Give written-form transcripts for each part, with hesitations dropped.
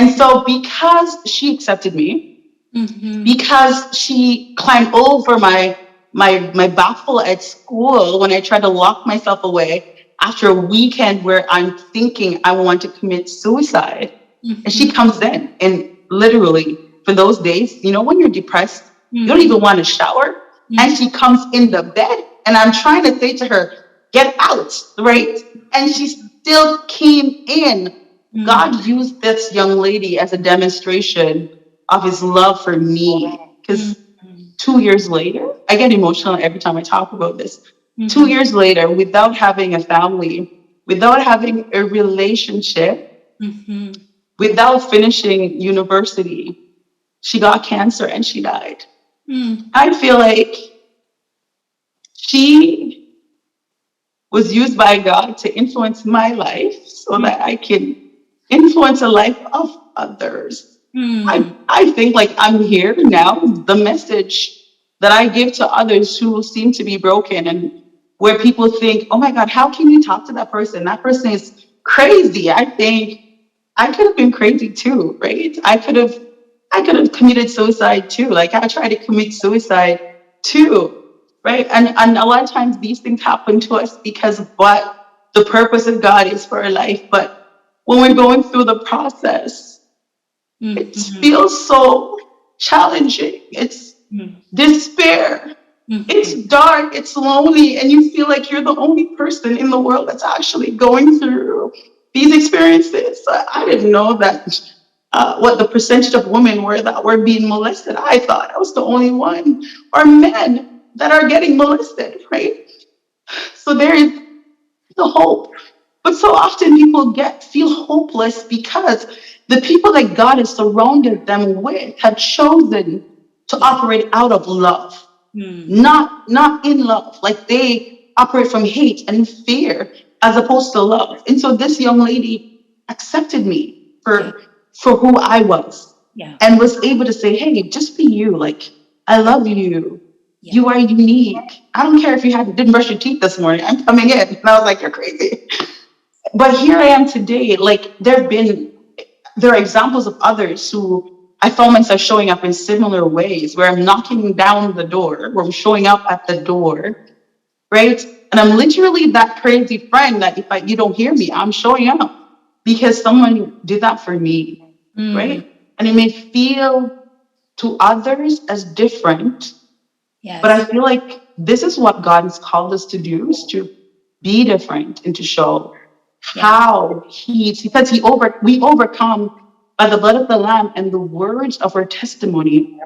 And so because she accepted me, because she climbed over my baffle at school when I tried to lock myself away after a weekend where I'm thinking I want to commit suicide. And she comes in and literally for those days, you know, when you're depressed, you don't even want to shower. And she comes in the bed and I'm trying to say to her, get out, right? And she still came in. God used this young lady as a demonstration of his love for me. Because 2 years later, I get emotional every time I talk about this. 2 years later, without having a family, without having a relationship, without finishing university, she got cancer and she died. I feel like she was used by God to influence my life so that I can influence the life of others. I think like I'm here now, the message that I give to others who seem to be broken and where people think, oh my God, how can you talk to that person? That person is crazy. I think I could have been crazy too, right? I could have committed suicide too. Like I tried to commit suicide too, right? And a lot of times these things happen to us because of what the purpose of God is for our life. But when we're going through the process, it feels so challenging. It's despair. It's dark. It's lonely. And you feel like you're the only person in the world that's actually going through these experiences. I didn't know that what the percentage of women were that were being molested. I thought I was the only one, or men that are getting molested, right? So there is the hope. But so often people feel hopeless because the people that God has surrounded them with have chosen to operate out of love, not in love. Like they operate from hate and fear as opposed to love. And so this young lady accepted me for who I was and was able to say, hey, just be you. Like, I love you. You are unique. I don't care if you didn't brush your teeth this morning. I'm coming in. And I was like, you're crazy. But here I am today. Like there are examples of others who I found myself showing up in similar ways where I'm knocking down the door, where I'm showing up at the door, right? And I'm literally that crazy friend that if you don't hear me, I'm showing up because someone did that for me, right? And it may feel to others as different, but I feel like this is what God has called us to do, is to be different and to show how because we overcome by the blood of the Lamb and the words of our testimony.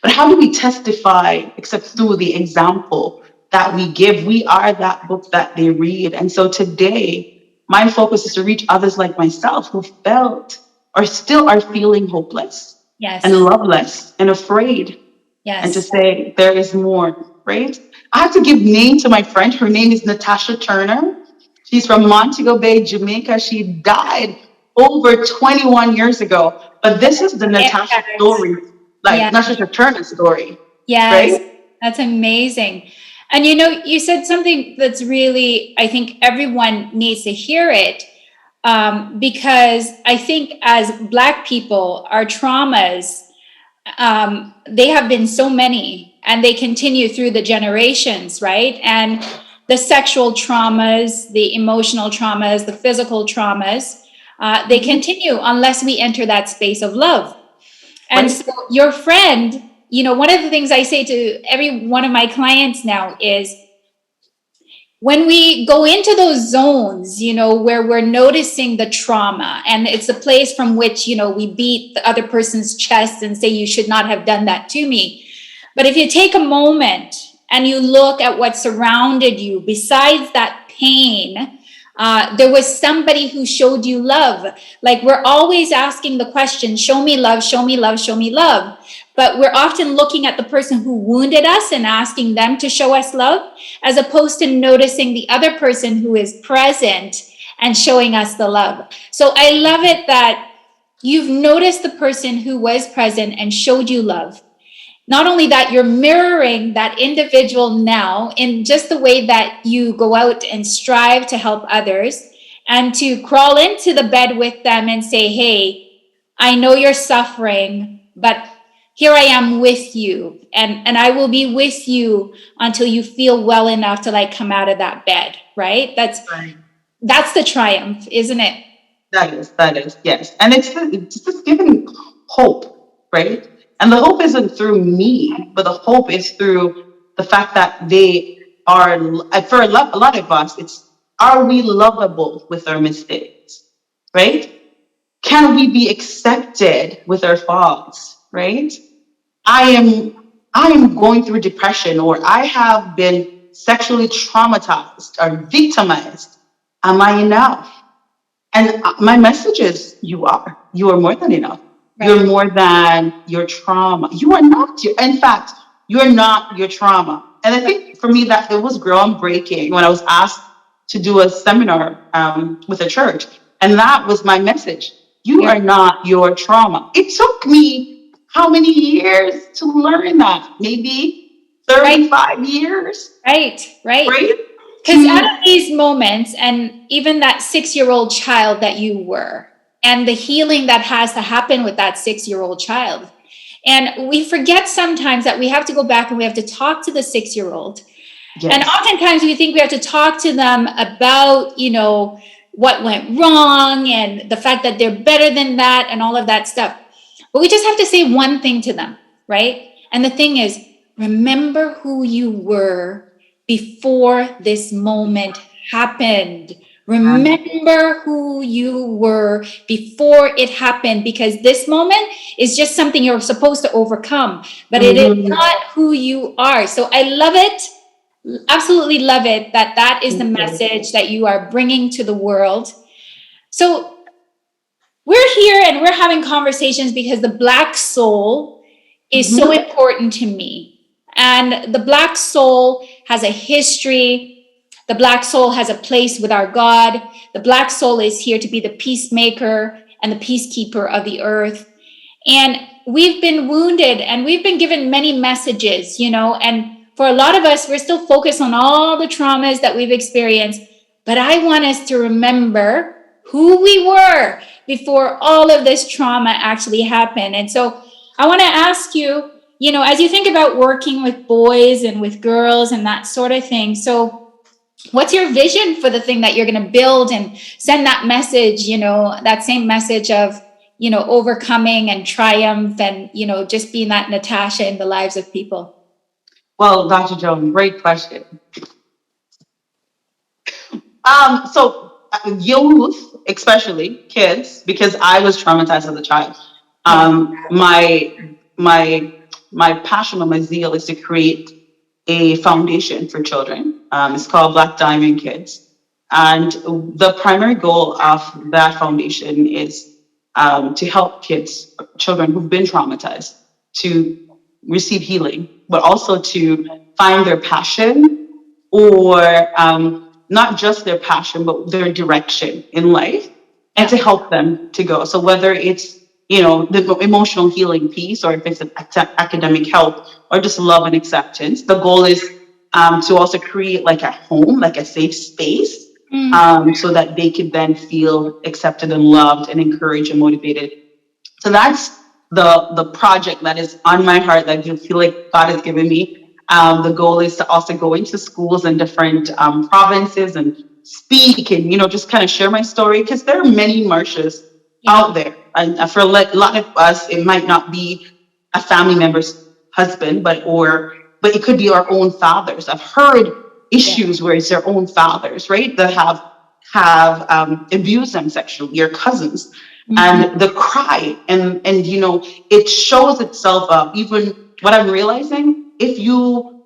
But how do we testify except through the example that we give? We are that book that they read. And so today, my focus is to reach others like myself who felt or still are feeling hopeless and loveless and afraid. And to say there is more, right? I have to give name to my friend. Her name is Natasha Turner. She's from Montego Bay, Jamaica. She died over 21 years ago. But this is the Natasha story, like Natasha Turner story. Right? That's amazing. And you know, you said something that's really, I think everyone needs to hear it. Because I think as Black people, our traumas, they have been so many and they continue through the generations, right? And the sexual traumas, the emotional traumas, the physical traumas, they continue unless we enter that space of love. And so your friend, you know, one of the things I say to every one of my clients now is when we go into those zones, you know, where we're noticing the trauma, and it's a place from which, you know, we beat the other person's chest and say, you should not have done that to me. But if you take a moment and you look at what surrounded you, besides that pain, there was somebody who showed you love. Like we're always asking the question, show me love, show me love, show me love. But we're often looking at the person who wounded us and asking them to show us love, as opposed to noticing the other person who is present and showing us the love. So I love it that you've noticed the person who was present and showed you love. Not only that, you're mirroring that individual now in just the way that you go out and strive to help others and to crawl into the bed with them and say, hey, I know you're suffering, but here I am with you. And I will be with you until you feel well enough to like come out of that bed, right? Right. That's the triumph, isn't it? That is, yes. And it's just giving hope, right? And the hope isn't through me, but the hope is through the fact that they are, for a lot of us, it's, are we lovable with our mistakes, right? Can we be accepted with our faults, right? I am, I am going through depression, or I have been sexually traumatized or victimized. Am I enough? And my message is you are more than enough. Right. You're more than your trauma. You are not your, in fact, you're not your trauma. And I think for me that it was groundbreaking when I was asked to do a seminar with a church. And that was my message. You Yeah. are not your trauma. It took me how many years to learn that? Maybe Right. 35 years, Right. right? Because out of these moments, and even that 6-year-old child that you were, and the healing that has to happen with that 6-year-old child. And we forget sometimes that we have to go back and we have to talk to the 6-year-old. And Yes. oftentimes we think we have to talk to them about, what went wrong and the fact that they're better than that and all of that stuff. But we just have to say one thing to them, right? And the thing is, remember who you were before this moment happened. Remember who you were before it happened, because this moment is just something you're supposed to overcome, but it is Mhm. not who you are. So I love it. Absolutely love it that is the message that you are bringing to the world. So we're here and we're having conversations because the Black soul is so Mhm. important to me. And the Black soul has a history. The Black soul has a place with our God. The Black soul is here to be the peacemaker and the peacekeeper of the earth. And we've been wounded and we've been given many messages, and for a lot of us, we're still focused on all the traumas that we've experienced. But I want us to remember who we were before all of this trauma actually happened. And so I want to ask you, as you think about working with boys and with girls and that sort of thing, so what's your vision for the thing that you're going to build and send that message, that same message of, overcoming and triumph and, just being that Natasha in the lives of people? Well, Dr. Joan, great question. Youth, especially kids, because I was traumatized as a child. Yeah. My passion or my zeal is to create a foundation for children. It's called Black Diamond Kids, and the primary goal of that foundation is to help children who've been traumatized, to receive healing, but also to find their passion, or not just their passion, but their direction in life, and to help them to go. So whether it's, the emotional healing piece, or if it's an academic help, or just love and acceptance, the goal is to also create like a home, like a safe space, so that they could then feel accepted and loved and encouraged and motivated. So that's the project that is on my heart, that I feel like God has given me. The goal is to also go into schools in different provinces and speak, and just kind of share my story, because there are many Marshas out there, and for a lot of us, it might not be a family member's husband, but it could be our own fathers. I've heard issues where it's their own fathers, right, that have abused them sexually, your cousins. And the cry, and it shows itself up. Even what I'm realizing, if you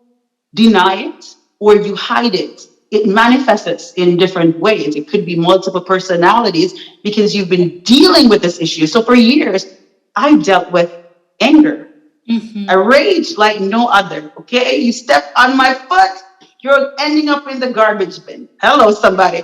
deny it or you hide it, it manifests in different ways. It could be multiple personalities, because you've been dealing with this issue. So for years, I dealt with anger, a rage like no other. Okay, you step on my foot, you're ending up in the garbage bin. Hello, somebody.